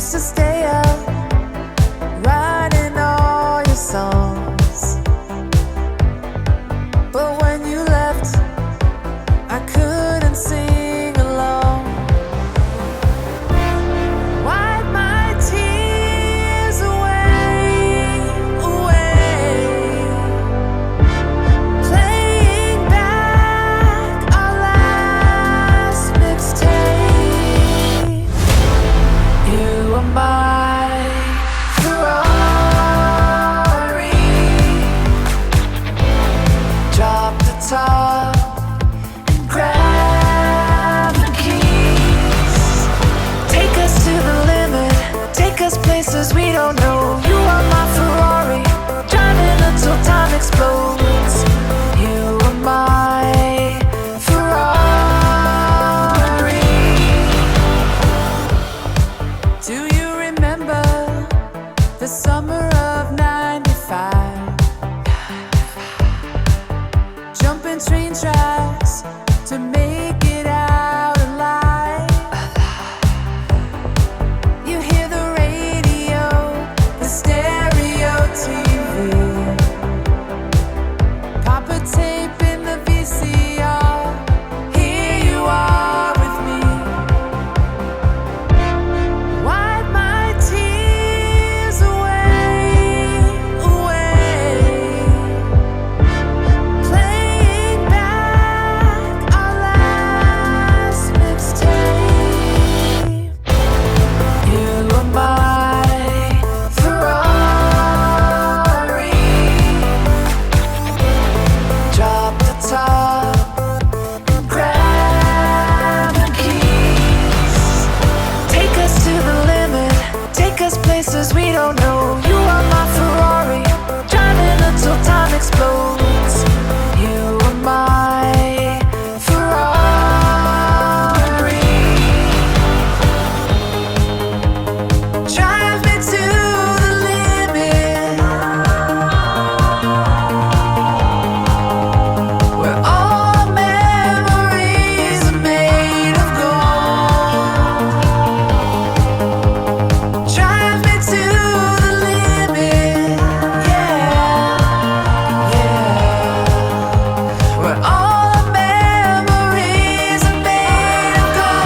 used to stay up, writing all your songs. But when you left, I couldn't sing along. Wipe my tears away, away. Playing back our last mixtape. You are my Ferrari. Drop the top and grab the keys. Take us to the limit, take us places we don't know. You are my Ferrari, driving until time explodes. You are my Ferrari. Do you remember the summer of '95? Jumping train tracks to make it out alive. You hear the radio, the stereo TV. Pop a tape in the VCR. Here you are with me. Wipe my tears away, away. Playing back our last mixtape. You are my Ferrari. Drop the top and grab the keys. Take us to the limit, take us places we don't know. You are my Ferrari, driving until time explodes. You are my Ferrari. Drive me to the limit, where all memories are made of gold. Drive me to the limit, yeah, yeah. Where all memories are made of gold.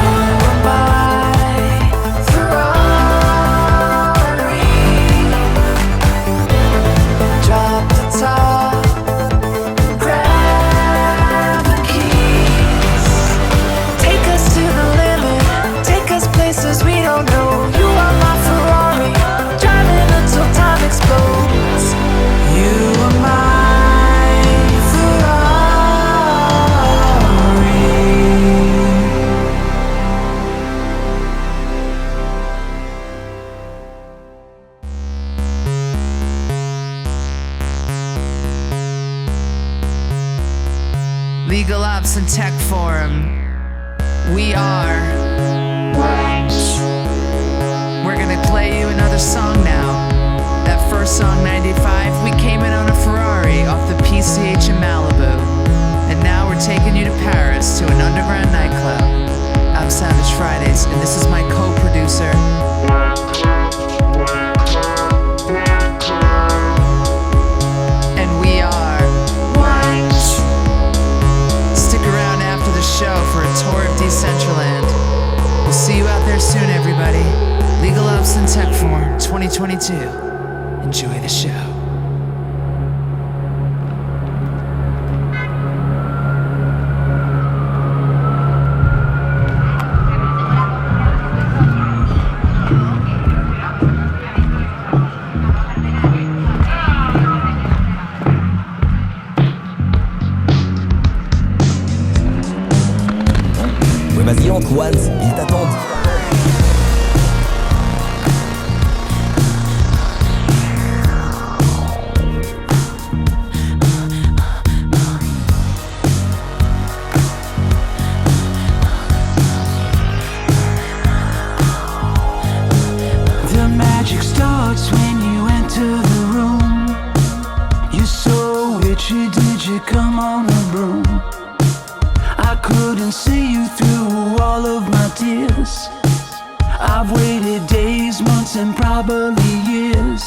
You are my Ferrari. Drop the top, grab the keys. Take us to the limit, take us places we don't know. You are my Ferrari, driving until time explodes. You are my Ferrari. Legal Ops and Tech Forum. We are. We're gonna play you another song now. That first song, 95, we came in on a Ferrari off the PCH in Malibu. And now we're taking you to Paris to an underground nightclub. I'm Savage Fridays, and this is my co-producer. And we are. Stick around after the show for a tour of Decentraland. We'll see you out there soon, everybody. Legal Ops and Tech Forum 2022. Enjoy the show. Ouais, vas-y, Antoine, ils t'attendent. The magic starts when you enter the room. You're so witchy, did you come on a broom? I couldn't see see you through all of my tears. I've waited days, months, and probably years.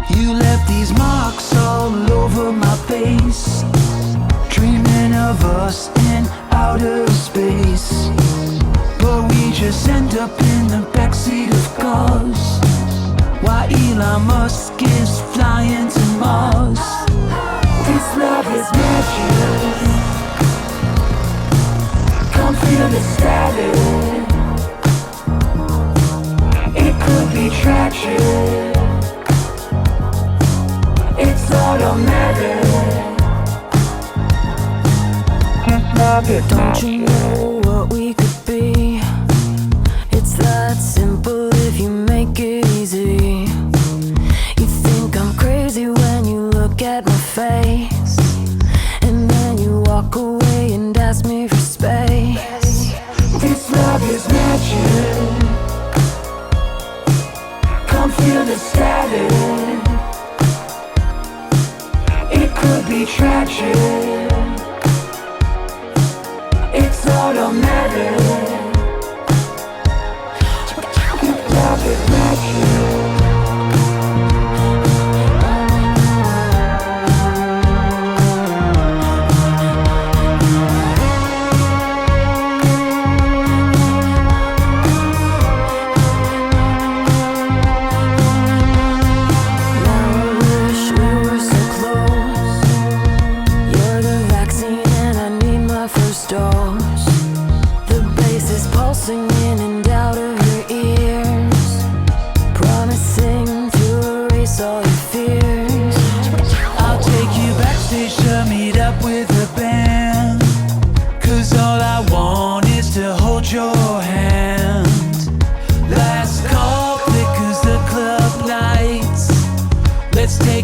You left these marks all over my face, dreaming of us in outer space. But we just end up in the backseat of cars, while Elon Musk is flying to Mars. This love is magic. Come feel the static. It could be tragic. It's automatic. Don't you know what we could be? It's that simple if you make it easy. You think I'm crazy when you look at my face, and then you walk away and ask me for space. This love is magic. Come feel the static. It could be tragic. It's automatic. Love is magic.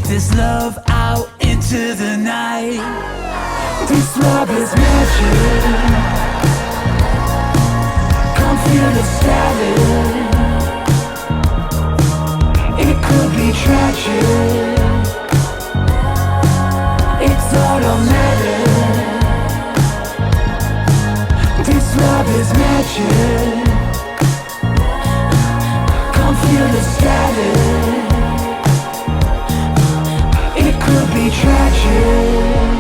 This love out into the night. This love is magic. Come feel the static. It could be tragic. It's automatic. This love is magic. Come feel the static. Could be tragic.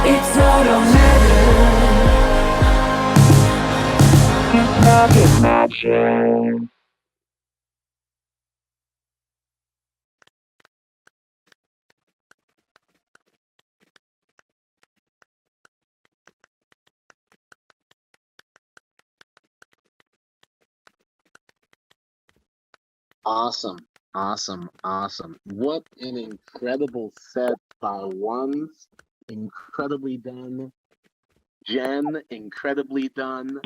It's automatic. Love is magic. Awesome, awesome. What an incredible set by Ones. Incredibly done. Jen, incredibly done.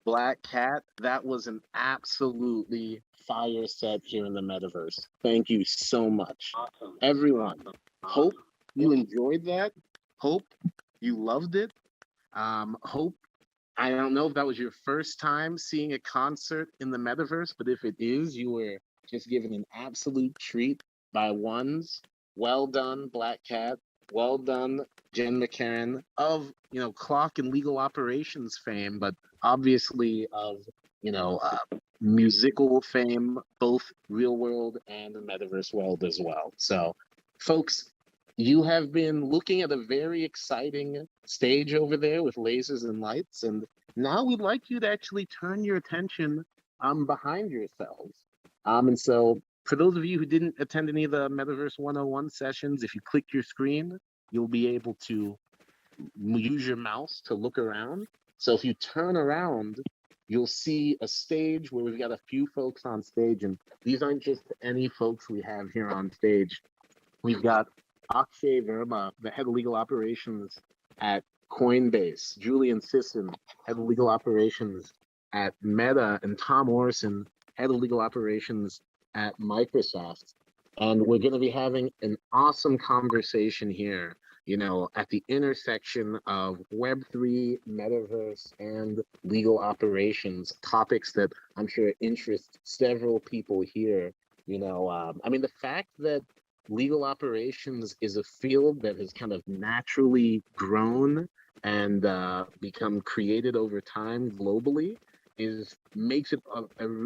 Black Cat, that was an absolutely fire set here in the metaverse. Thank you so much. Awesome. Everyone, hope you enjoyed that. Hope you loved it. Hope I don't know if that was your first time seeing a concert in the metaverse, but if it is, you were just given an absolute treat by Ones. Well done, Black Cat. Well done, Jen McCarran of clock and legal operations fame, but obviously of musical fame, both real world and the metaverse world as well. So, folks, you have been looking at a very exciting stage over there with lasers and lights, and now we'd like you to actually turn your attention behind yourselves. And so for those of you who didn't attend any of the Metaverse 101 sessions, if you click your screen, you'll be able to use your mouse to look around. So if you turn around, you'll see a stage where we've got a few folks on stage, and these aren't just any folks we have here on stage. We've got Akshay Verma, the head of legal operations at Coinbase, Julian Sisson, head of legal operations at Meta, and Tom Orson, head of legal operations at Microsoft. And we're going to be having an awesome conversation here, at the intersection of Web3, Metaverse, and legal operations, topics that I'm sure interest several people here. The fact that legal operations is a field that has kind of naturally grown and become created over time globally makes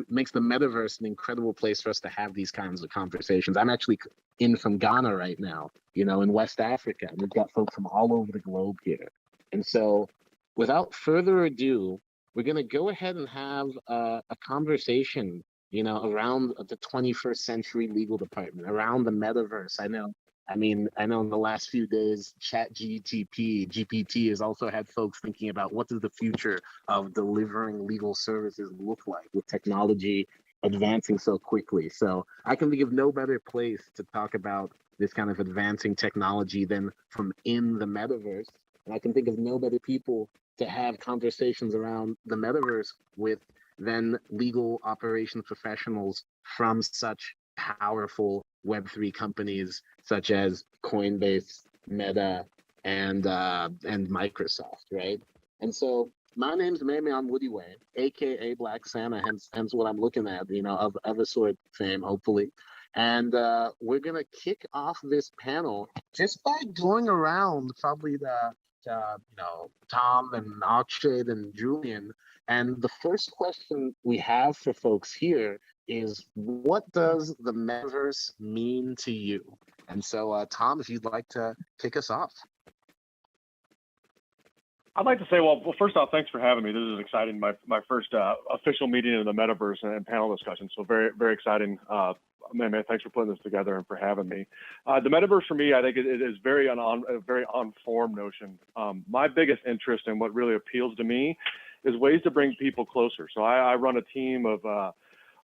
makes the metaverse an incredible place for us to have these kinds of conversations. I'm actually in from Ghana right now, in West Africa, and we've got folks from all over the globe here. And so, without further ado, we're going to go ahead and have a conversation, around the 21st century legal department, around the metaverse. I know in the last few days, GPT has also had folks thinking about what does the future of delivering legal services look like with technology advancing so quickly. So I can think of no better place to talk about this kind of advancing technology than from in the metaverse. And I can think of no better people to have conversations around the metaverse with than legal operations professionals from such powerful Web3 companies such as Coinbase, Meta, and Microsoft, right? And so my name's Mamion Woodyway, aka Black Santa, hence what I'm looking at, of Eversort fame, hopefully. And we're gonna kick off this panel just by going around probably Tom and Akshay and Julian. And the first question we have for folks here is, what does the metaverse mean to you? And so, Tom, if you'd like to kick us off. I'd like to say, well, first off, thanks for having me. This is exciting. My first official meeting in the metaverse and panel discussion. So very, very exciting. Man, thanks for putting this together and for having me. The metaverse for me, I think it is a very on-form notion. My biggest interest and what really appeals to me is ways to bring people closer. So I run a team of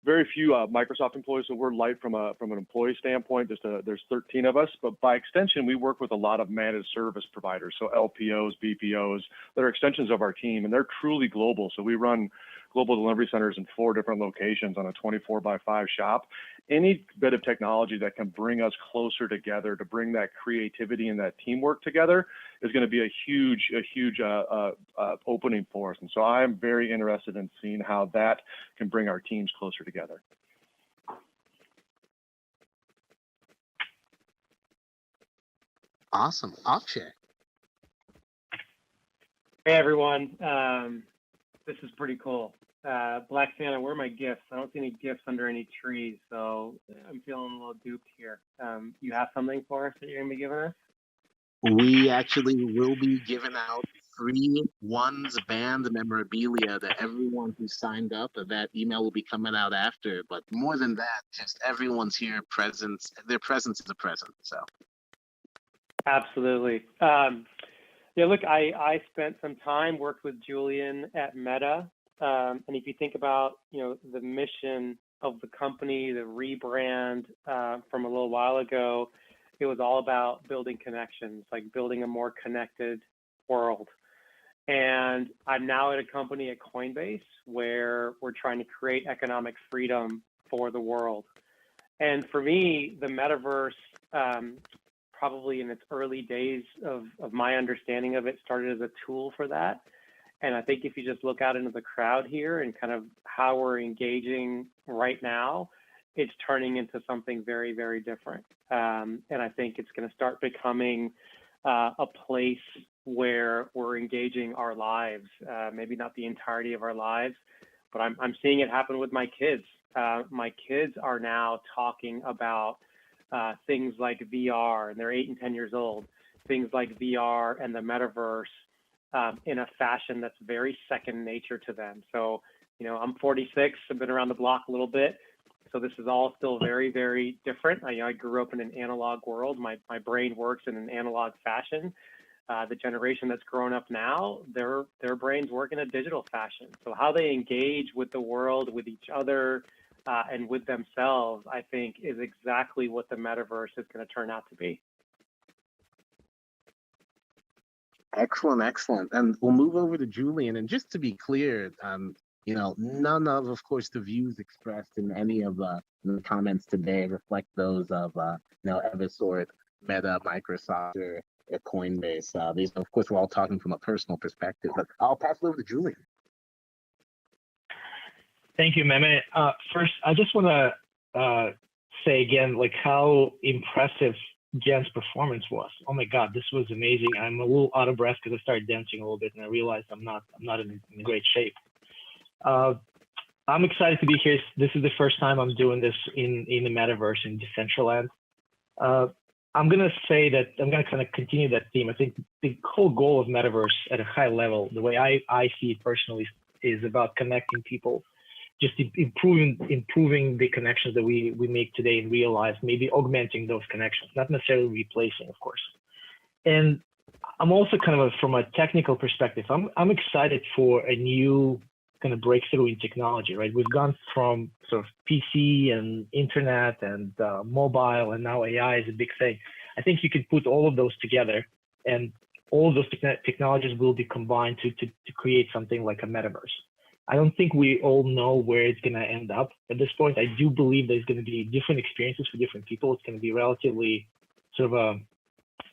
very few Microsoft employees, so we're light from an employee standpoint. There's 13 of us, but by extension, we work with a lot of managed service providers, so LPOs, BPOs, that are extensions of our team, and they're truly global. So we run global delivery centers in 4 different locations on a 24/5 shop. Any bit of technology that can bring us closer together, to bring that creativity and that teamwork together, is going to be a huge opening for us. And so I'm very interested in seeing how that can bring our teams closer together. Awesome. Akshay. Hey everyone, this is pretty cool. Black Santa, where are my gifts? I don't see any gifts under any trees, so I'm feeling a little duped here. You have something for us that you're gonna be giving us? We actually will be giving out free ones band memorabilia to everyone who signed up. That email will be coming out after, but more than that, just everyone's here presence. Their presence is a present. So Absolutely. Yeah, look, I spent some time, worked with Julian at Meta. And if you think about, the mission of the company, the rebrand from a little while ago, it was all about building connections, like building a more connected world. And I'm now at a company at Coinbase where we're trying to create economic freedom for the world. And for me, the metaverse, probably in its early days of my understanding of it, started as a tool for that. And I think if you just look out into the crowd here and kind of how we're engaging right now, it's turning into something very, very different. And I think it's going to start becoming a place where we're engaging our lives, maybe not the entirety of our lives, but I'm seeing it happen with my kids. My kids are now talking about things like VR, and they're 8 and 10 years old, things like VR and the metaverse in a fashion that's very second nature to them. So, I'm 46, I've been around the block a little bit. So this is all still very, very different. I grew up in an analog world. My brain works in an analog fashion. The generation that's grown up now, their brains work in a digital fashion. So how they engage with the world, with each other, and with themselves, I think, is exactly what the metaverse is going to turn out to be. excellent. And we'll move over to Julian. And just to be clear, none of course, the views expressed in any of the comments today reflect those of, Eversort, Meta, Microsoft, or Coinbase. These, of course, we're all talking from a personal perspective. But I'll pass it over to Julian. Thank you, Meme. First, I just want to say again, like how impressive Jen's performance was. Oh my God, this was amazing. I'm a little out of breath because I started dancing a little bit and I realized I'm not in great shape. I'm excited to be here. This is the first time I'm doing this in the metaverse in Decentraland. I'm gonna say that I'm gonna kind of continue that theme. I think the whole goal of metaverse at a high level, the way I see it personally, is about connecting people, just improving the connections that we make today in real life, maybe augmenting those connections, not necessarily replacing, of course. And I'm also kind of from a technical perspective, I'm excited for a new kind of breakthrough in technology, right? We've gone from sort of PC and internet and mobile, and now AI is a big thing. I think you could put all of those together, and all of those technologies will be combined to create something like a metaverse. I don't think we all know where it's going to end up at this point. I do believe there's going to be different experiences for different people. It's going to be relatively sort of a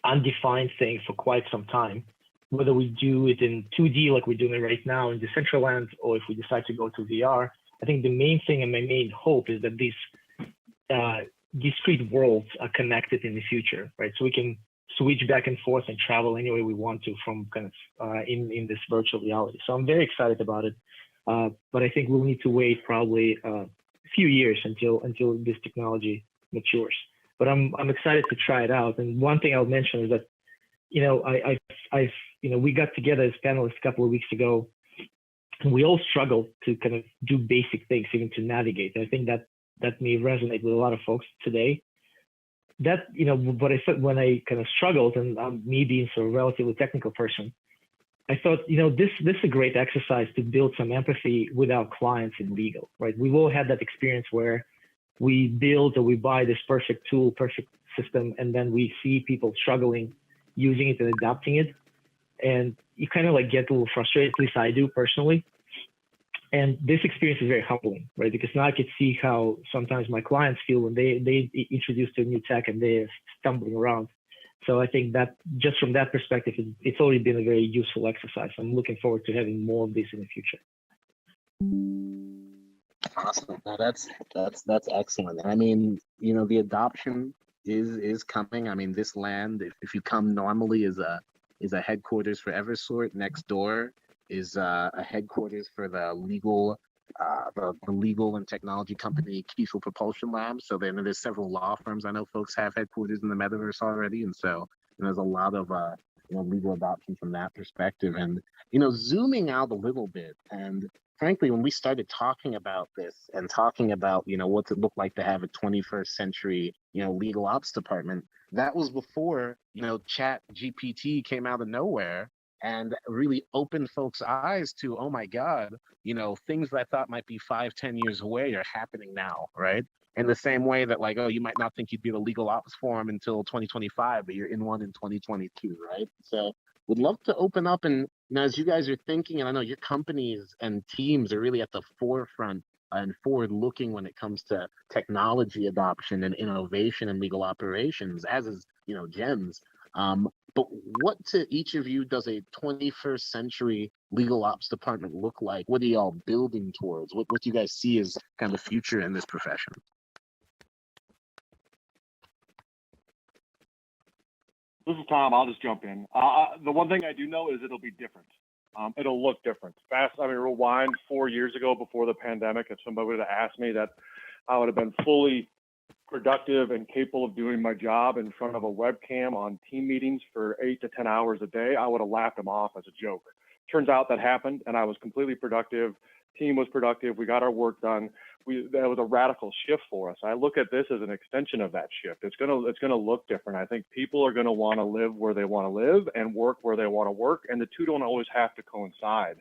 undefined thing for quite some time, whether we do it in 2D like we're doing it right now in Decentraland, or if we decide to go to VR. I think the main thing and my main hope is that these discrete worlds are connected in the future, right? So we can switch back and forth and travel any way we want to from kind of in this virtual reality. So I'm very excited about it. But I think we'll need to wait probably a few years until this technology matures. But I'm excited to try it out. And one thing I'll mention is that, you know, we got together as panelists a couple of weeks ago, and we all struggled to kind of do basic things, even to navigate. I think that may resonate with a lot of folks today. That, you know, what I said when I kind of struggled, and me being so relatively technical person, I thought, you know, this is a great exercise to build some empathy with our clients in legal, right? We've all had that experience where we build or we buy this perfect tool, perfect system, and then we see people struggling using it and adopting it. And you kind of like get a little frustrated, at least I do personally. And this experience is very humbling, right? Because now I could see how sometimes my clients feel when they introduce to a new tech and they're stumbling around. So I think that just from that perspective, it's already been a very useful exercise. I'm looking forward to having more of this in the future. Awesome. Now that's excellent. I mean, you know, the adoption is coming. I mean, this land, if you come normally, is a headquarters for Eversort. Next door is a headquarters for the legal and technology company Kiesel Propulsion Labs. So then there's several law firms. I know folks have headquarters in the metaverse already, and so there's a lot of legal adoption from that perspective. And zooming out a little bit, and frankly, when we started talking about this and talking about what's it look like to have a 21st century legal ops department, that was before Chat GPT came out of nowhere and really opened folks' eyes to, oh my God, things that I thought might be 5-10 years away are happening now, right? In the same way that, like, oh, you might not think you'd be in a legal ops forum until 2025, but you're in one in 2022, right? So would love to open up, and as you guys are thinking, and I know your companies and teams are really at the forefront and forward looking when it comes to technology adoption and innovation and legal operations, as is Jen's. But what to each of you does a 21st century legal ops department look like? What are y'all building towards? What do you guys see as kind of the future in this profession? This is Tom. I'll just jump in. The one thing I do know is it'll be different. It'll look different. Rewind 4 years ago before the pandemic, if somebody would have asked me that I would have been fully productive and capable of doing my job in front of a webcam on team meetings for 8 to 10 hours a day, I would have laughed them off as a joke. Turns out that happened, and I was completely productive. Team was productive. We got our work done. That was a radical shift for us. I look at this as an extension of that shift. It's gonna look different. I think people are gonna want to live where they want to live and work where they want to work, and the two don't always have to coincide.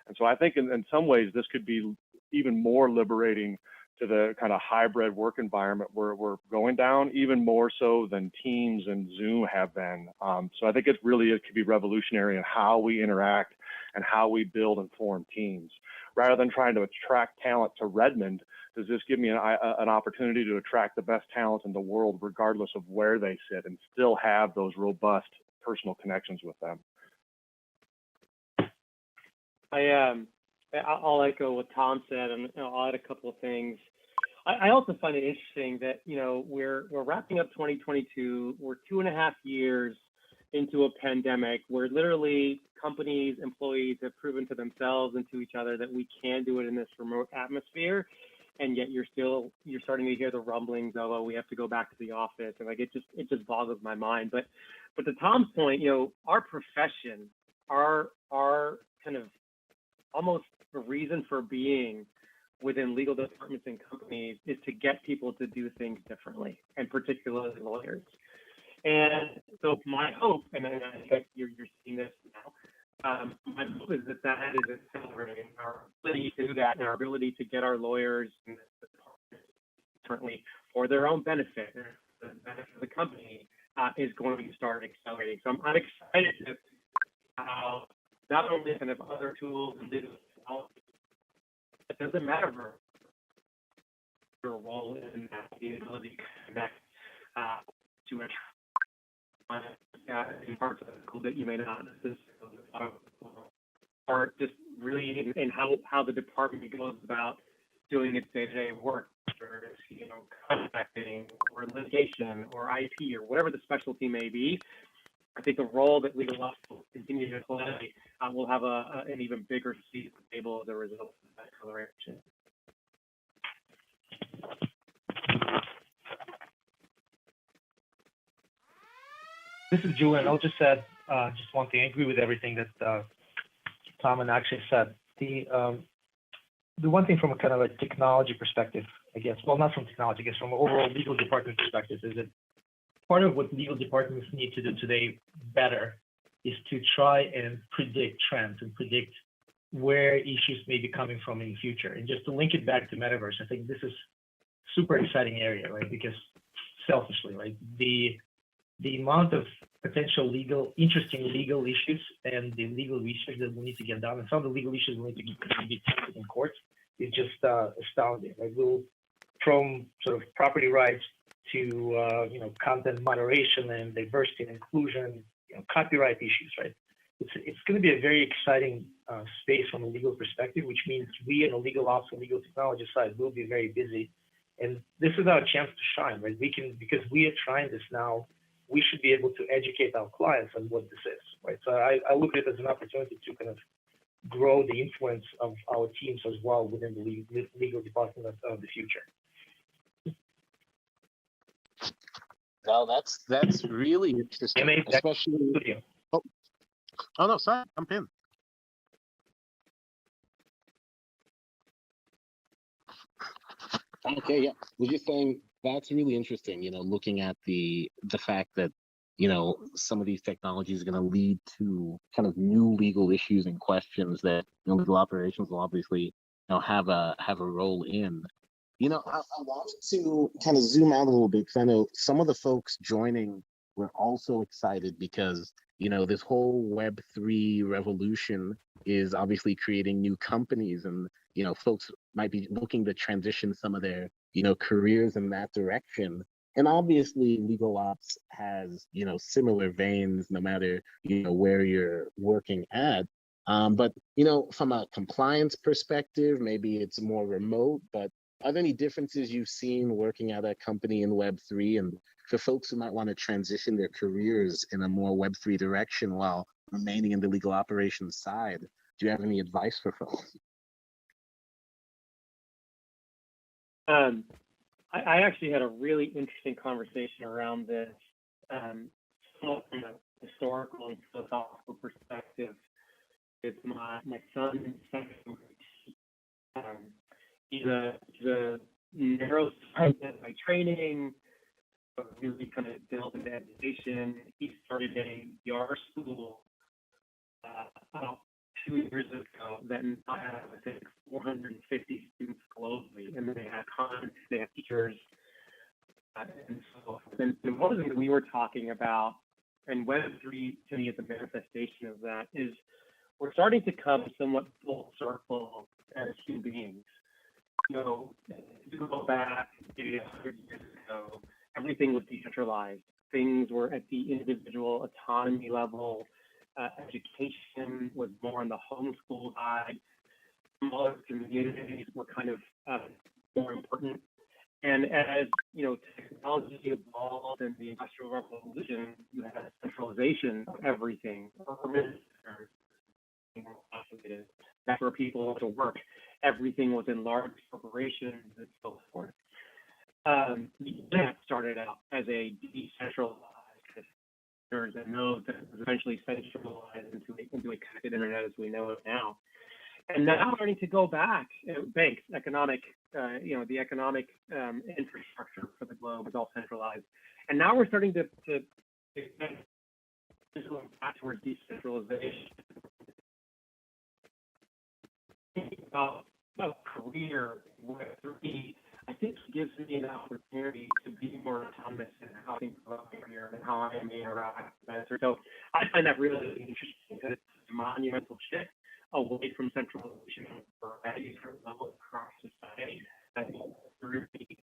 And so I think in some ways this could be even more liberating to the kind of hybrid work environment where we're going down, even more so than Teams and Zoom have been. So I think it could be revolutionary in how we interact and how we build and form teams. Rather than trying to attract talent to Redmond, does this give me an opportunity to attract the best talent in the world, regardless of where they sit, and still have those robust personal connections with them? I'll echo what Tom said, and I'll add a couple of things. I also find it interesting that, you know, we're wrapping up 2022. We're 2.5 years into a pandemic where literally companies, employees have proven to themselves and to each other that we can do it in this remote atmosphere. And yet you're starting to hear the rumblings of, oh, we have to go back to the office. And like, it just boggles my mind. But to Tom's point, you know, our profession, our kind of almost a reason for being within legal departments and companies is to get people to do things differently, and particularly lawyers. And so my hope, and I think you're seeing this now, my hope is that is accelerating our ability to do that, and our ability to get our lawyers in the department currently for their own benefit, and the benefit of the company, is going to start accelerating. So I'm excited to how not only kind of other tools and legal technology, it doesn't matter for your role in that, the ability to connect to a in parts of the school that you may not necessarily or just really in how the department goes about doing its day-to-day work, or you know, contracting or litigation or IP or whatever the specialty may be. I think the role that legal ops will continue to play will have an even bigger seat at the table as a result of that acceleration. This is Julian. I'll just add just one thing. I agree with everything that Tom and Akshay said. The one thing from a kind of a technology perspective, I guess, well, not from technology, I guess from an overall legal department perspective, is that part of what legal departments need to do today better is to try and predict trends and predict where issues may be coming from in the future. And just to link it back to Metaverse, I think this is super exciting area, right? Because selfishly, right, the amount of potential interesting legal issues and the legal research that we need to get done, and some of the legal issues we need to be tested in courts, is just astounding. Like, from sort of property rights to you know, content moderation and diversity and inclusion, you know, copyright issues, right? It's going to be a very exciting space from a legal perspective, which means we in the legal ops and legal technology side will be very busy, and this is our chance to shine, right? Because we are trying this now, we should be able to educate our clients on what this is, right? So I look at it as an opportunity to kind of grow the influence of our teams as well within the legal department of the future. Well, that's really interesting, especially. Oh no, sorry, I'm in. Okay, yeah, we're just saying that's really interesting. You know, looking at the fact that, you know, some of these technologies are going to lead to kind of new legal issues and questions that, you know, legal operations will obviously, you know, have a role in. You know, I wanted to kind of zoom out a little bit because I know some of the folks joining were also excited because, you know, this whole Web3 revolution is obviously creating new companies, and, you know, folks might be looking to transition some of their, you know, careers in that direction. And obviously legal ops has, you know, similar veins no matter, you know, where you're working at. But, you know, from a compliance perspective, maybe it's more remote, but are there any differences you've seen working at a company in Web3, and for folks who might want to transition their careers in a more Web3 direction while remaining in the legal operations side? Do you have any advice for folks? I actually had a really interesting conversation around this, from a historical and philosophical perspective with my son in second grade. He's a neuroscientist by training, but really kind of delved into education. He started a PR school about 2 years ago that now has, I think, 450 students globally, and they have comments, they have teachers, and so. And one of the things that we were talking about, and Web3 to me is a manifestation of that, is we're starting to come somewhat full circle as human beings. You know, if you go back maybe 100 years ago, everything was decentralized. Things were at the individual autonomy level. Education was more on the homeschool side. Smaller communities were kind of more important. And as technology evolved and the Industrial Revolution, you had centralization of everything. That's where people went to work. Everything was in large corporations and so forth. The internet started out as a decentralized and nodes that was eventually centralized into a connected internet as we know it now. And now we're starting to go back. Banks, economic, the economic infrastructure for the globe is all centralized. And now we're starting to going back towards decentralization. About career Web3, I think it gives me an opportunity to be more autonomous in how I think about my career and how I may interact with others. So I find that really interesting because it's a monumental shift away from centralization at a different level across society. I think through the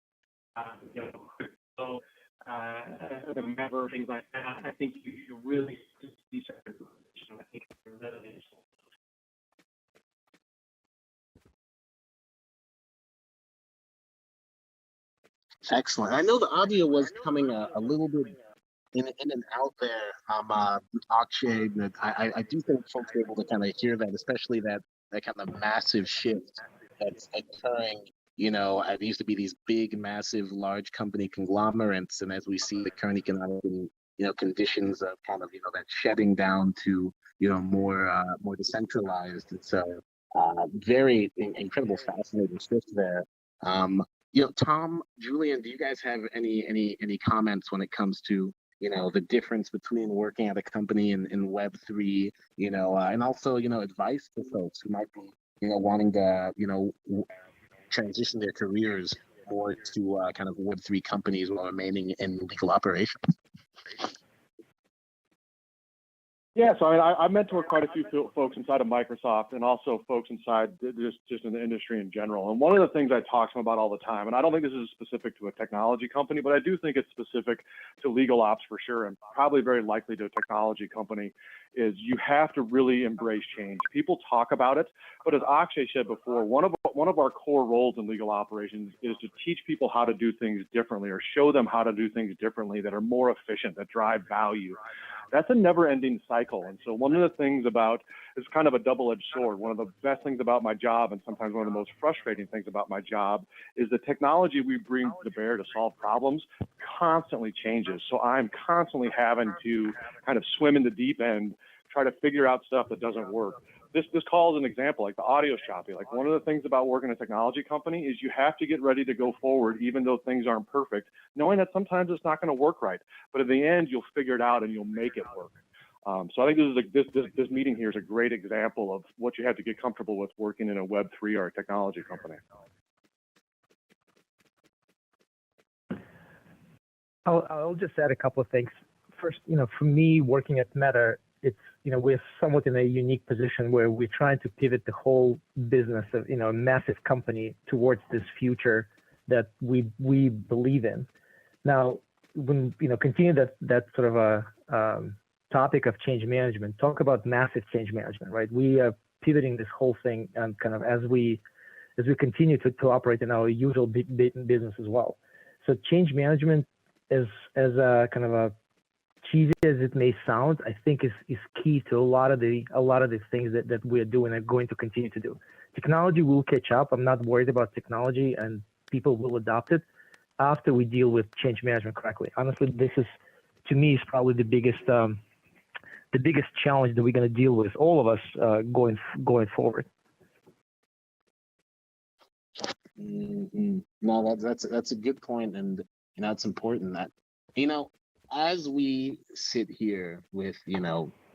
Metaverse, things like that, I think you really see decentralization. I think it's really interesting. Excellent. I know the audio was coming a little bit in and out there. Akshay, that I do think folks are able to kind of hear that, especially that kind of massive shift that's occurring. It used to be these big, massive, large company conglomerates, and as we see the current economic, conditions of kind of, that shedding down to, more decentralized. It's a very incredible, fascinating shift there. Tom, Julian, do you guys have any comments when it comes to the difference between working at a company in Web3, and also advice for folks who might be wanting to transition their careers more to kind of Web3 companies while remaining in legal operations? Yeah, so I mentor quite a few folks inside of Microsoft and also folks inside just in the industry in general. And one of the things I talk to them about all the time, and I don't think this is specific to a technology company, but I do think it's specific to legal ops for sure, and probably very likely to a technology company, is you have to really embrace change. People talk about it, but as Akshay said before, one of our core roles in legal operations is to teach people how to do things differently or show them how to do things differently that are more efficient, that drive value. That's a never-ending cycle. And so one of the things about, it's kind of a double-edged sword. One of the best things about my job, and sometimes one of the most frustrating things about my job, is the technology we bring to bear to solve problems constantly changes. So I'm constantly having to kind of swim in the deep end, try to figure out stuff that doesn't work. This call is an example, like the audio shopping. Like, one of the things about working in a technology company is you have to get ready to go forward, even though things aren't perfect, knowing that sometimes it's not going to work right. But in the end, you'll figure it out and you'll make it work. So I think this meeting here is a great example of what you have to get comfortable with working in a Web3 or a technology company. I'll just add a couple of things. First, for me, working at Meta, it's, we're somewhat in a unique position where we're trying to pivot the whole business of, a massive company towards this future that we believe in. Now, when, continue that sort of a topic of change management, talk about massive change management, right? We are pivoting this whole thing and kind of as we continue to operate in our usual business as well. So change management is as a kind of a cheesy as it may sound, I think is key to a lot of the things that we're doing and going to continue to do. Technology will catch up. I'm not worried about technology, and people will adopt it after we deal with change management correctly. Honestly, this is, to me, is probably the biggest challenge that we're going to deal with, all of us, going forward. Mm-hmm. No, that's a good point, and it's important that as we sit here with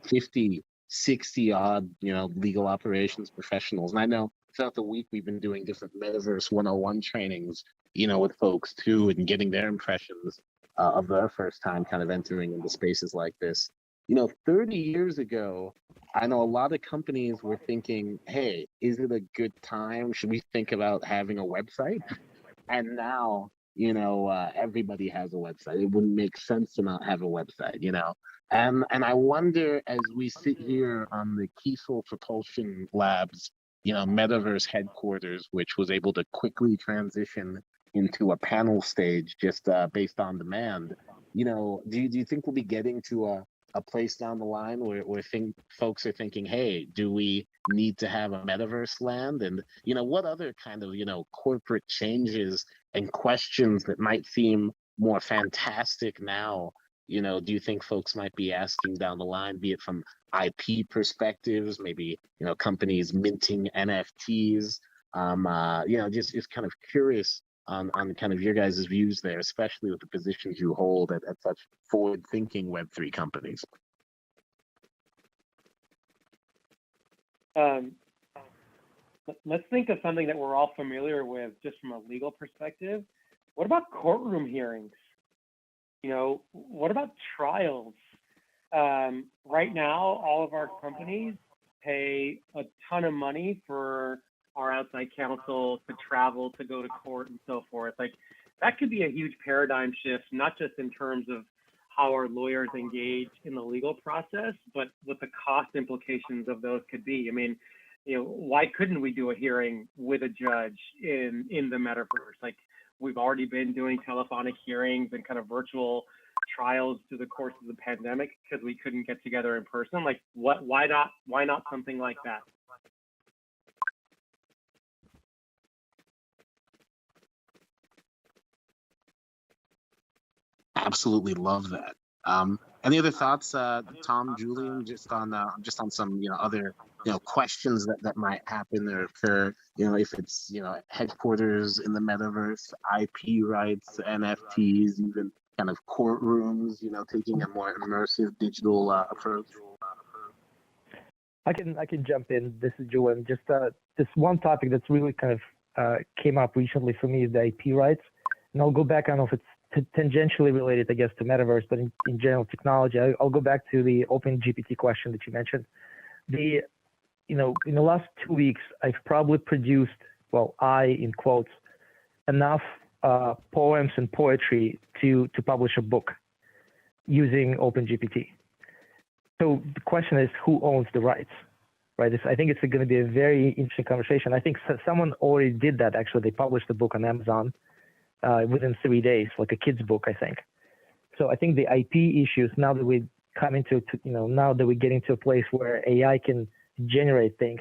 50, 60 odd legal operations professionals, and I know throughout the week we've been doing different Metaverse 101 trainings with folks too, and getting their impressions of their first time kind of entering into spaces like this. 30 years ago, I know a lot of companies were thinking, hey, is it a good time? Should we think about having a website? And now everybody has a website. It wouldn't make sense to not have a website, And I wonder, as we sit here on the Kiesel Propulsion Labs, Metaverse headquarters, which was able to quickly transition into a panel stage just based on demand. Do you think we'll be getting to a place down the line where folks are thinking, hey, do we need to have a metaverse land? And what other kind of corporate changes and questions that might seem more fantastic now, do you think folks might be asking down the line, be it from IP perspectives, maybe companies minting NFTs? Just kind of curious on kind of your guys' views there, especially with the positions you hold at such forward-thinking Web3 companies. Let's think of something that we're all familiar with just from a legal perspective. What about courtroom hearings? What about trials? Right now, all of our companies pay a ton of money for our outside counsel to travel, to go to court and so forth. Like, that could be a huge paradigm shift, not just in terms of how our lawyers engage in the legal process, but what the cost implications of those could be. I mean, why couldn't we do a hearing with a judge in the metaverse? Like, we've already been doing telephonic hearings and kind of virtual trials through the course of the pandemic because we couldn't get together in person. Like, why not something like that? Absolutely love that. Any other thoughts, Tom, Julian, just on some other questions that might happen or occur? If it's headquarters in the metaverse, IP rights, NFTs, even kind of courtrooms, taking a more immersive digital approach. I can jump in. This is Julian. Just this one topic that's really kind of came up recently for me is the IP rights, and I'll go back. I don't know if it's tangentially related, I guess, to metaverse, but in general technology. I'll go back to the OpenGPT question that you mentioned. In the last 2 weeks, I've probably produced, well, in quotes, enough poems and poetry to publish a book using OpenGPT. So the question is, who owns the rights, right? I think it's going to be a very interesting conversation. I think someone already did that. Actually, they published the book on Amazon within 3 days, like a kid's book, I think. So I think the IP issues, now that we come into, now that we're getting to a place where AI can generate things,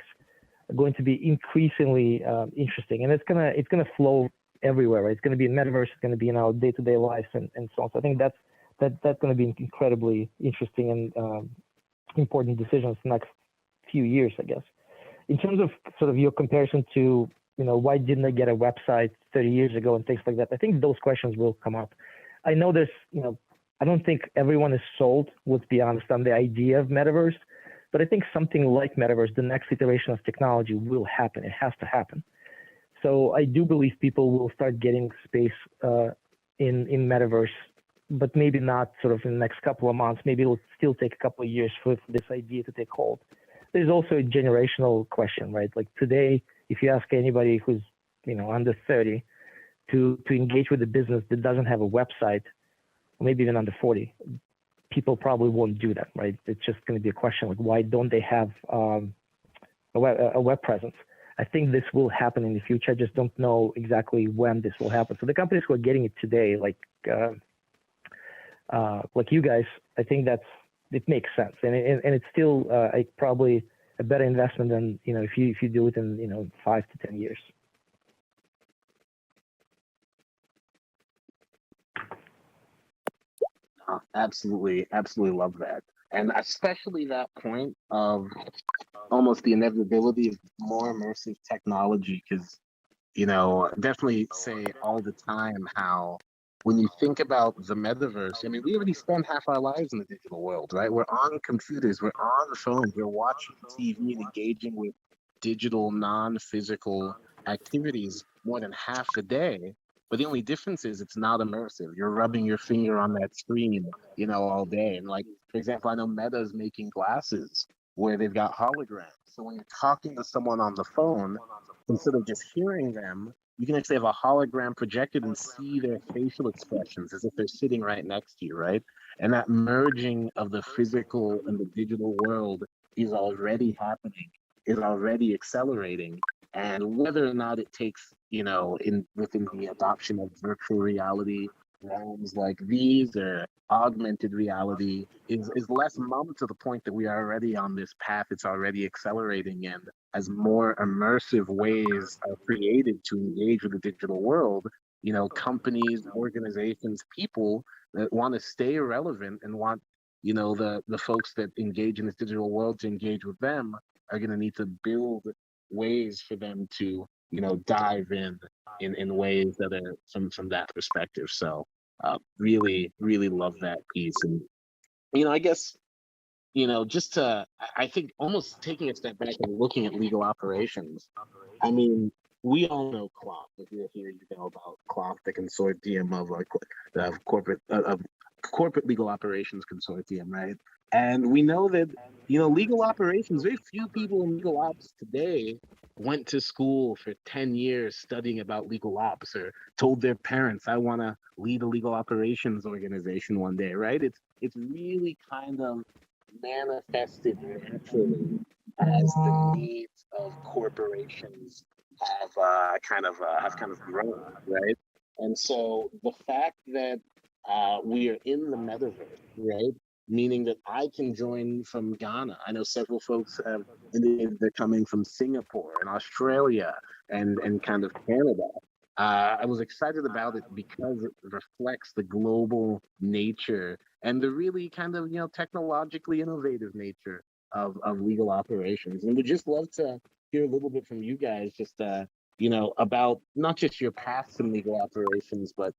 are going to be increasingly interesting, and it's gonna flow everywhere. Right? It's going to be in metaverse, it's going to be in our day-to-day lives, and so on. So I think that's going to be incredibly interesting and important decisions the next few years, I guess. In terms of sort of your comparison to why didn't I get a website 30 years ago and things like that? I think those questions will come up. I know there's, I don't think everyone is sold, let's be honest, on the idea of metaverse, but I think something like metaverse, the next iteration of technology, will happen. It has to happen. So I do believe people will start getting space in metaverse, but maybe not sort of in the next couple of months. Maybe it'll still take a couple of years for this idea to take hold. There's also a generational question, right? Like today, if you ask anybody who's under 30 to engage with a business that doesn't have a website, or maybe even under 40, people probably won't do that, right? It's just going to be a question like, why don't they have a web presence? I think this will happen in the future. I just don't know exactly when this will happen. So the companies who are getting it today, like you guys, I think it makes sense, and it's still probably a better investment than if you do it in 5 to 10 years. Absolutely love that, and especially that point of almost the inevitability of more immersive technology, because definitely say all the time how when you think about the metaverse, I mean, we already spend half our lives in the digital world, right? We're on computers, we're on the phones, we're watching TV and engaging with digital, non-physical activities more than half the day. But the only difference is it's not immersive. You're rubbing your finger on that screen, all day. And like, for example, I know Meta's making glasses where they've got holograms. So when you're talking to someone on the phone, instead of just hearing them, you can actually have a hologram projected and see their facial expressions as if they're sitting right next to you, right? And that merging of the physical and the digital world is already happening, is already accelerating. And whether or not it takes, within the adoption of virtual reality realms like these or augmented reality is less mum to the point that we are already on this path. It's already accelerating. And as more immersive ways are created to engage with the digital world, companies, organizations, people that want to stay relevant and want, the folks that engage in this digital world to engage with them are going to need to build ways for them to, dive in ways that are from that perspective. So really, really love that piece. And, I guess, just to, I think almost taking a step back and looking at legal operations, I mean, we all know CLOP. If you're here, you know about CLOP, the consortium of corporate legal operations consortium, right? And we know that, legal operations, very few people in legal ops today went to school for 10 years studying about legal ops or told their parents, I want to lead a legal operations organization one day, right? It's really kind of manifested naturally as the needs of corporations have kind of grown, right? And so the fact that we are in the metaverse, right? Meaning that I can join from Ghana. I know several folks have indicated they're coming from Singapore and Australia and kind of Canada. I was excited about it because it reflects the global nature and the really kind of, technologically innovative nature of legal operations. And we'd just love to hear a little bit from you guys, just, about not just your past in legal operations, but,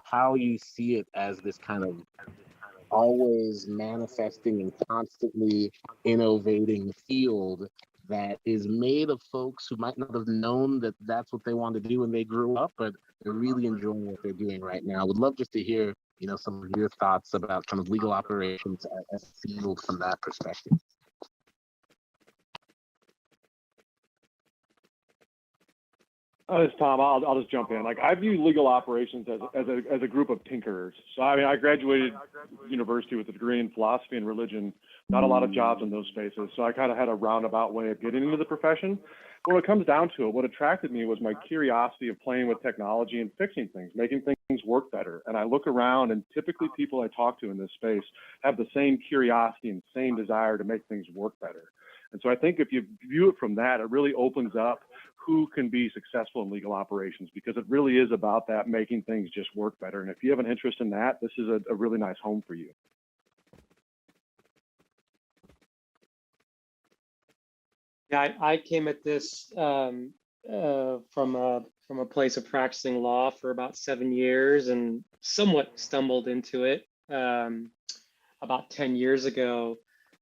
how you see it as this kind of always manifesting and constantly innovating field that is made of folks who might not have known that that's what they want to do when they grew up, but they're really enjoying what they're doing right now. Would love just to hear, some of your thoughts about kind of legal operations as a field from that perspective. This is Tom. I'll just jump in. Like, I view legal operations as a group of tinkerers. So I mean, I graduated university with a degree in philosophy and religion. Not a lot of jobs in those spaces. So I kind of had a roundabout way of getting into the profession. But when it comes down to it, what attracted me was my curiosity of playing with technology and fixing things, making things work better. And I look around, and typically people I talk to in this space have the same curiosity and same desire to make things work better. And so I think if you view it from that, it really opens up who can be successful in legal operations, because it really is about that, making things just work better. And if you have an interest in that, this is a really nice home for you. Yeah, I came at this from a place of practicing law for about 7 years and somewhat stumbled into it about 10 years ago,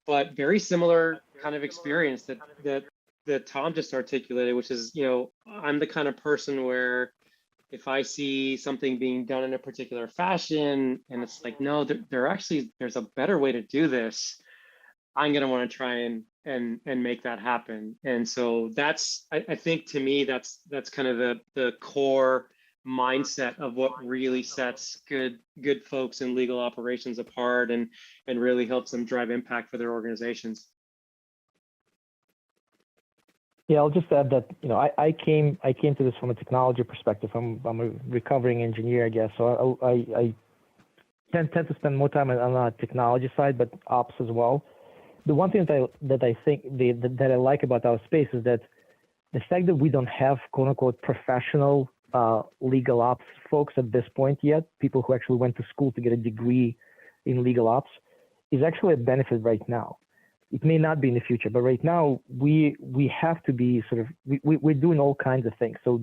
but very similar kind of experience that Tom just articulated, which is, I'm the kind of person where if I see something being done in a particular fashion and it's like, no, there's a better way to do this, I'm going to want to try and make that happen. And so that's, I think to me, that's kind of the core mindset of what really sets good folks in legal operations apart and really helps them drive impact for their organizations. Yeah, I'll just add that, I came to this from a technology perspective. I'm a recovering engineer, I guess. So I tend to spend more time on the technology side, but ops as well. The one thing that I think that I like about our space is that the fact that we don't have quote unquote professional legal ops folks at this point yet, people who actually went to school to get a degree in legal ops, is actually a benefit right now. It may not be in the future, but right now we have to be we're doing all kinds of things. So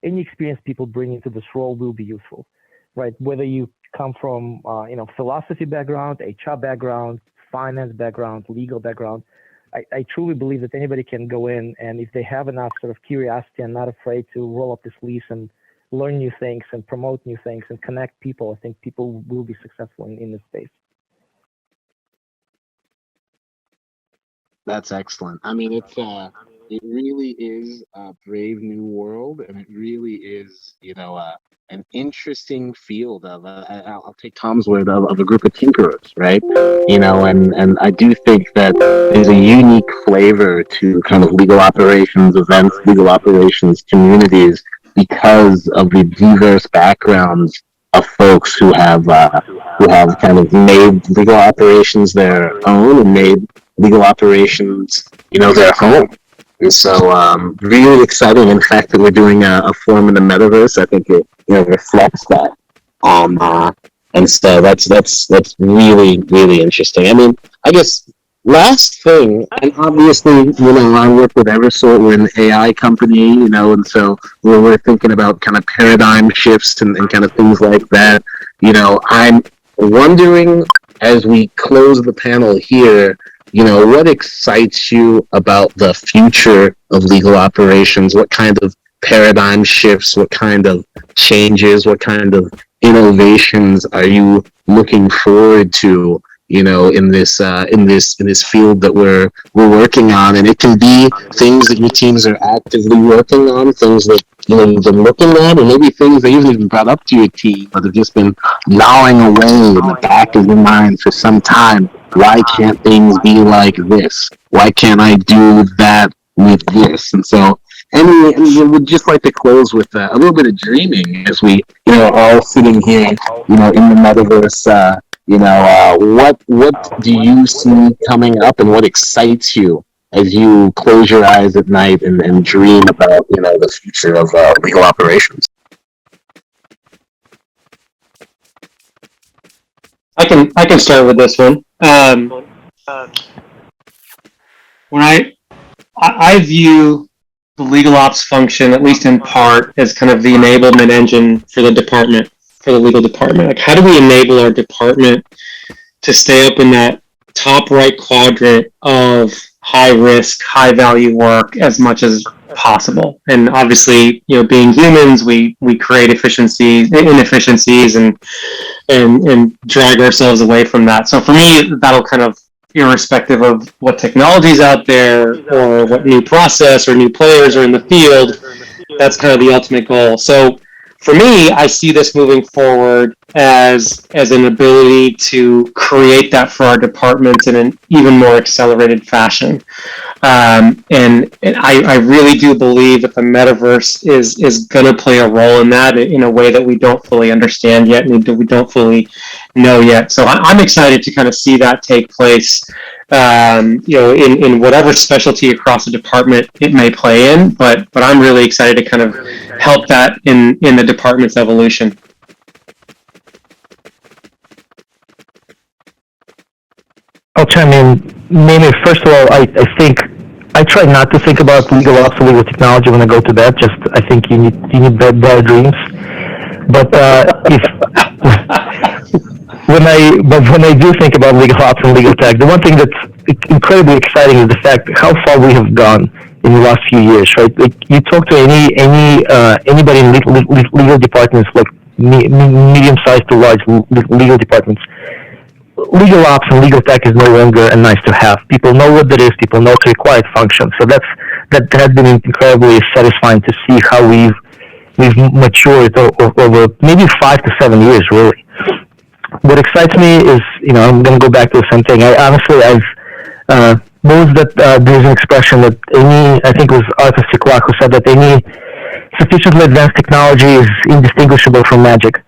any experience people bring into this role will be useful, right? Whether you come from philosophy background, HR background, finance background, legal background, I truly believe that anybody can go in, and if they have enough sort of curiosity and not afraid to roll up the sleeves and learn new things and promote new things and connect people, I think people will be successful in this space. That's excellent. I mean, it really is a brave new world, and it really is, an interesting field of, I'll take Tom's word, of a group of tinkerers, right? And I do think that there's a unique flavor to kind of legal operations events, legal operations communities, because of the diverse backgrounds of folks who have kind of made legal operations their own and made legal operations, their home. And so, really exciting. In fact, that we're doing a forum in the metaverse, I think it reflects that. And so that's really really interesting. I mean, I guess last thing, and obviously, I work with Eversort. We're an AI company, and so we're thinking about kind of paradigm shifts and kind of things like that. I'm wondering, as we close the panel here, what excites you about the future of legal operations? What kind of paradigm shifts? What kind of changes? What kind of innovations are you looking forward to? In this field that we're working on, and it can be things that your teams are actively working on, things that you've been looking at, or maybe things that you haven't even brought up to your team, but have just been gnawing away in the back of your mind for some time. Why can't things be like this? Why can't I do that with this? And so, and we would just like to close with a little bit of dreaming as we, are all sitting here, in the metaverse. What do you see coming up, and what excites you as you close your eyes at night and dream about, the future of legal operations? I can start with this one. When I view the legal ops function, at least in part, as kind of the enablement engine for the department, for the legal department. Like, how do we enable our department to stay up in that top right quadrant of high risk, high value work as much as possible? And obviously, being humans, we create inefficiencies and drag ourselves away from that. So for me, that'll kind of, irrespective of what technology's out there or what new process or new players are in the field, that's kind of the ultimate goal. So for me, I see this moving forward as an ability to create that for our departments in an even more accelerated fashion. And I really do believe that the metaverse is going to play a role in that in a way that we don't fully understand yet and we don't fully know yet. So I'm excited to kind of see that take place, in whatever specialty across the department it may play in. But I'm really excited to kind of help that in the department's evolution. I'll chime in. Maybe first of all, I think I try not to think about legal ops or legal technology when I go to bed. Just I think you need better dreams. But when I do think about legal ops and legal tech, the one thing that's incredibly exciting is the fact how far we have gone in the last few years. Right? Like, you talk to anybody in legal departments, like medium-sized to large legal departments. Legal ops and legal tech is no longer a nice to have. People know what that is. People know it's a required function. So that has been incredibly satisfying to see how we've matured over maybe 5 to 7 years, really. What excites me is, I'm going to go back to the same thing. I've knows that there's an expression that I think it was Arthur C. Clarke who said that any sufficiently advanced technology is indistinguishable from magic.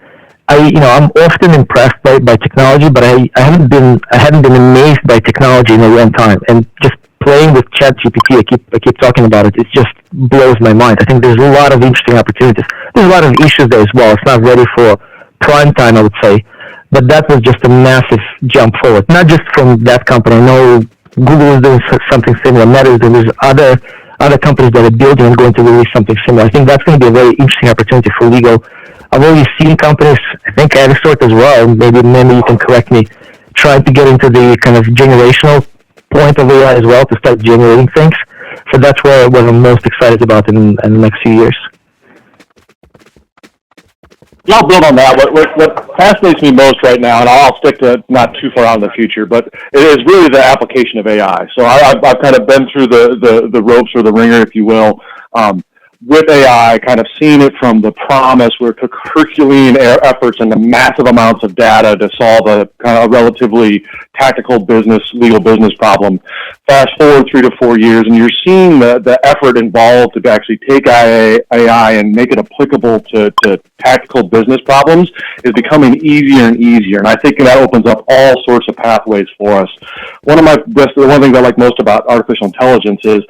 I'm often impressed by technology, but I hadn't been amazed by technology in a long time. And just playing with ChatGPT, I keep talking about it. It just blows my mind. I think there's a lot of interesting opportunities. There's a lot of issues there as well. It's not ready for prime time, I would say, but that was just a massive jump forward. Not just from that company. I know Google is doing something similar. Meta is doing. There's other companies that are building and going to release something similar. I think that's going to be a very interesting opportunity for legal. I've already seen companies, I think Eversort as well, maybe you can correct me, trying to get into the kind of generational point of AI as well to start generating things. So that's what I'm most excited about in the next few years. Yeah, I'll build on that. What fascinates me most right now, and I'll stick to not too far out in the future, but it is really the application of AI. So I've kind of been through the ropes or the ringer, if you will, with AI, kind of seen it from the promise where it took Herculean efforts and the massive amounts of data to solve a kind of relatively tactical legal business problem. Fast forward 3 to 4 years, and you're seeing the effort involved to actually take AI and make it applicable to tactical business problems is becoming easier and easier. And I think that opens up all sorts of pathways for us. One thing I like most about artificial intelligence is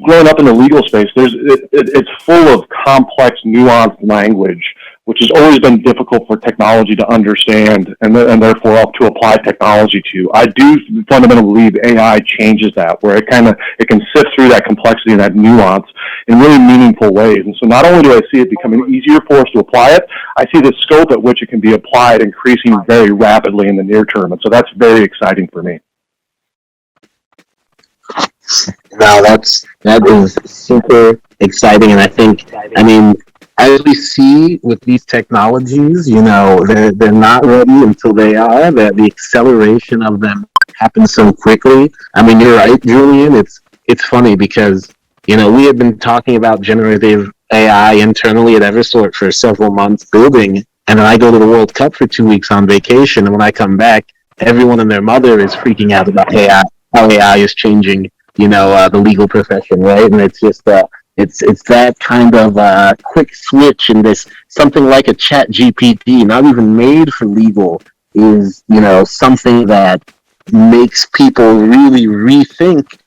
growing up in the legal space, it's full of complex, nuanced language, which has always been difficult for technology to understand and therefore to apply technology to. I do fundamentally believe AI changes that, where it can sift through that complexity and that nuance in really meaningful ways. And so not only do I see it becoming easier for us to apply it, I see the scope at which it can be applied increasing very rapidly in the near term. And so that's very exciting for me. Now that is super exciting, and I mean, as we see with these technologies, they're not ready until they are. The acceleration of them happens so quickly. I mean, you're right, Julian. It's funny because we have been talking about generative AI internally at Eversort for several months building, and then I go to the World Cup for 2 weeks on vacation, and when I come back, everyone and their mother is freaking out about AI, how AI is changing the legal profession, right? And it's just it's that kind of quick switch, and this something like a Chat GPT, not even made for legal, is something that makes people really rethink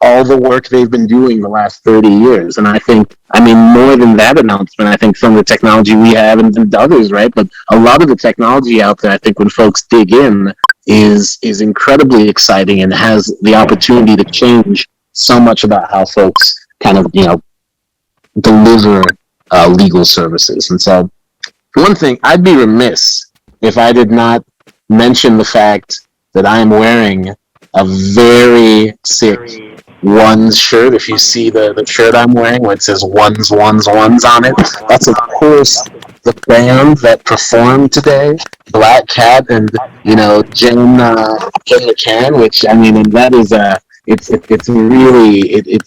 all the work they've been doing the last 30 years. And I mean, more than that announcement, I think some of the technology we have and others, right? But a lot of the technology out there, I think when folks dig in, is incredibly exciting and has the opportunity to change so much about how folks kind of, deliver legal services. And so, for one thing, I'd be remiss if I did not mention the fact that I am wearing a very sick Ones shirt. If you see the shirt I'm wearing where it says Ones on it, that's of course the band that performed today, Black Cat and Jen McCann, which I mean, and that is it's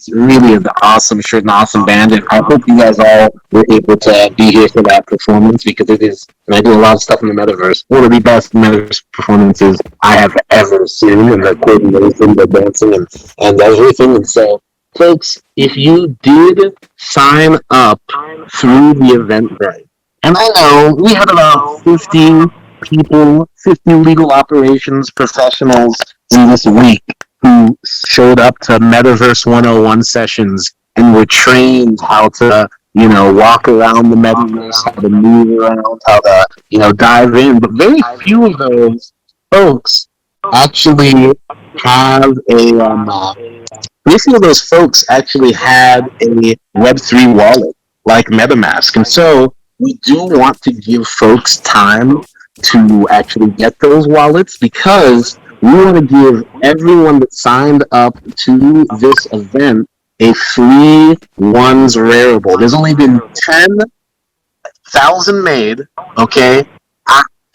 really an awesome shirt, an awesome band, and I hope you guys all were able to be here for that performance, because it is, and I do a lot of stuff in the Metaverse, one of the best Metaverse performances I have ever seen, and the coordination, the dancing, and everything. And so, folks, if you did sign up through the Eventbrite, and I know we had about 50 people, 50 legal operations professionals in this week who showed up to Metaverse 101 sessions and were trained how to, walk around the Metaverse, how to move around, how to, dive in. But very few of those folks actually have very few of those folks actually had a Web3 wallet like MetaMask. And so we do want to give folks time to actually get those wallets, because we want to give everyone that signed up to this event a free Ones Rareable. There's only been 10,000 made, okay?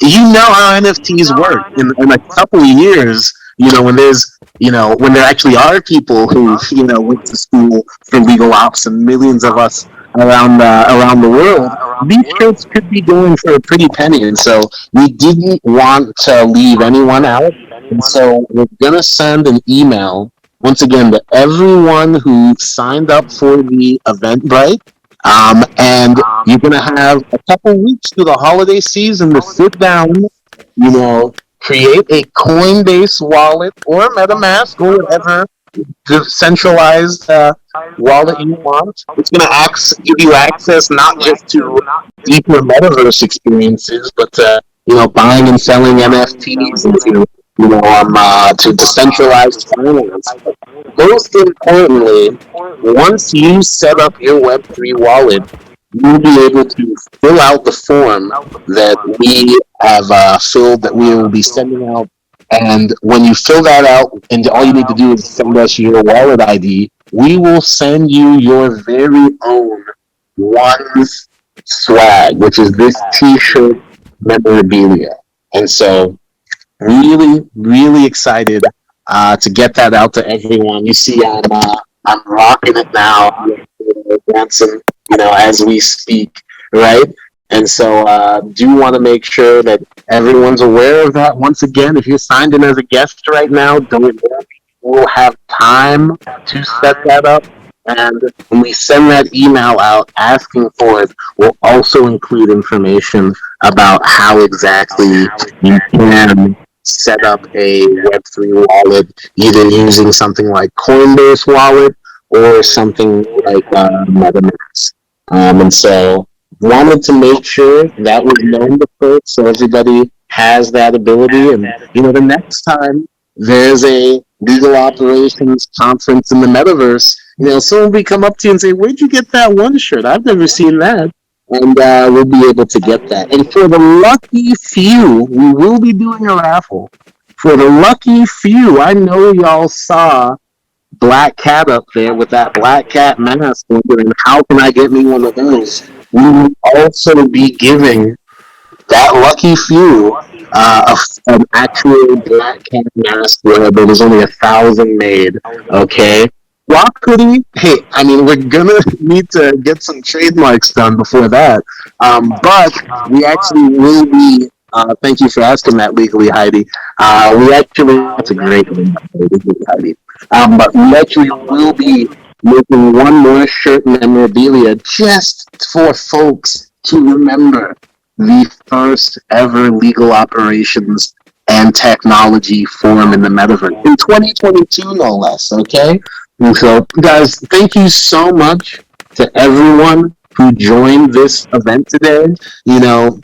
You know how NFTs work. In a couple of years, when there's, when there actually are people who, went to school for legal ops, and millions of us around the world, these shirts could be going for a pretty penny. And so we didn't want to leave anyone out. And so we're going to send an email, once again, to everyone who signed up for the Eventbrite. And you're going to have a couple weeks through the holiday season to sit down, create a Coinbase wallet or a MetaMask or whatever decentralized wallet you want. It's going to give you access not just to deeper Metaverse experiences, but to, buying and selling NFTs, and to decentralized finance. Most importantly, once you set up your Web3 wallet, you'll be able to fill out the form that we have filled, that we will be sending out. And when you fill that out, and all you need to do is send us your wallet ID, we will send you your very own Ones swag, which is this T-shirt memorabilia. And so really, really excited to get that out to everyone. You see, I'm rocking it now, dancing, as we speak, right? And so, do want to make sure that everyone's aware of that. Once again, if you're signed in as a guest right now, don't worry, we'll have time to set that up. And when we send that email out asking for it, we'll also include information about how exactly you can set up a Web3 wallet, either using something like Coinbase Wallet or something like Metaverse. And so wanted to make sure that was known to folks so everybody has that ability. And, the next time there's a legal operations conference in the Metaverse, someone will come up to you and say, "Where'd you get that one shirt? I've never seen that." And we'll be able to get that. And for the lucky few, we will be doing a raffle. For the lucky few, I know y'all saw Black Cat up there with that Black Cat mask, wondering how can I get me one of those. We will also be giving that lucky few an actual Black Cat mask where there was only 1,000 made. Okay. Rock hoodie. Hey, I mean, we're gonna need to get some trademarks done before that. But we actually will be. Thank you for asking that legally, Heidi. We actually, that's a great name, legally, Heidi. But we actually will be making one more shirt memorabilia just for folks to remember the first ever legal operations and technology forum in the metaverse in 2022, no less. Okay, and so guys, thank you so much to everyone who joined this event today. You know,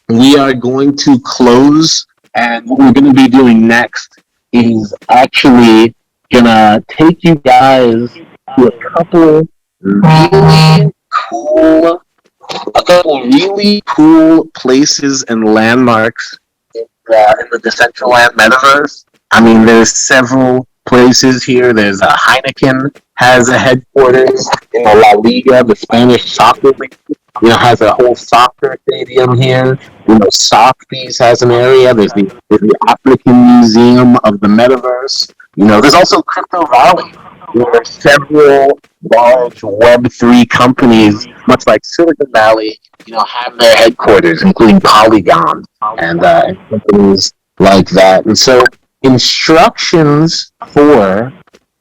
we are going to close, and what we're going to be doing next is actually gonna take you guys to really cool a couple really cool places and landmarks in the Decentraland metaverse. I mean, there's several places here. There's Heineken has a headquarters. La Liga, the Spanish soccer league, has a whole soccer stadium here. Sotheby's has an area. There's the African Museum of the Metaverse. There's also Crypto Valley, where several large Web3 companies, much like Silicon Valley, have their headquarters, including Polygon and companies like that. And so, instructions for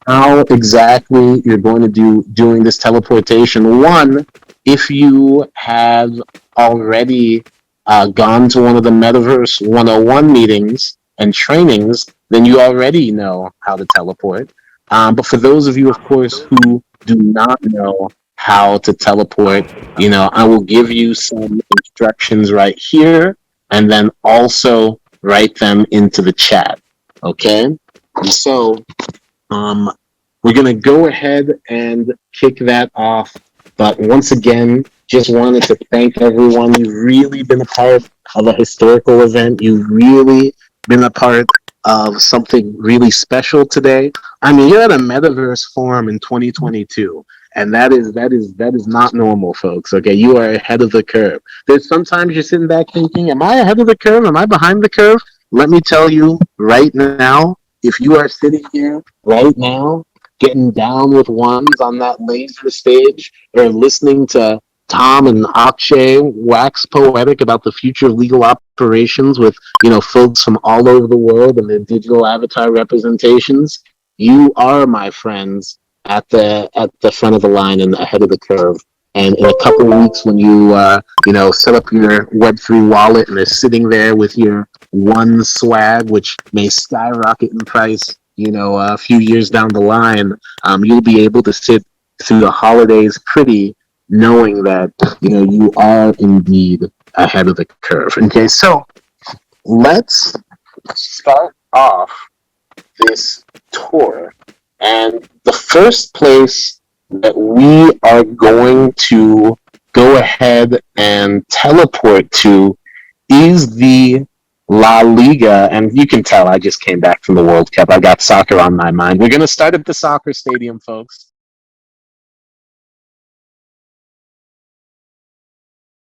how exactly you're going to doing this teleportation. One, if you have already gone to one of the Metaverse 101 meetings and trainings, then you already know how to teleport. But for those of you, of course, who do not know how to teleport, I will give you some instructions right here and then also write them into the chat. Okay? And so, we're going to go ahead and kick that off. But once again, just wanted to thank everyone. You've really been a part of a historical event. You've really been a part of something really special today. I mean, you're at a metaverse forum in 2022, and that is not normal, folks. Okay, you are ahead of the curve. There's sometimes you're sitting back thinking, "Am I ahead of the curve? Am I behind the curve?" Let me tell you right now, if you are sitting here right now, getting down with ones on that laser stage, or listening to Tom and Akshay wax poetic about the future of legal operations with, folks from all over the world and their digital avatar representations, you are, my friends, at the front of the line and ahead of the curve. And in a couple of weeks, when you set up your Web3 wallet and they're sitting there with your one swag, which may skyrocket in price, a few years down the line, you'll be able to sit through the holidays pretty, knowing that you are indeed ahead of the curve. Okay, so let's start off this tour, and the first place that we are going to go ahead and teleport to is the La Liga, and you can tell I just came back from the World Cup. I got soccer on my mind. We're going to start at the soccer stadium, folks.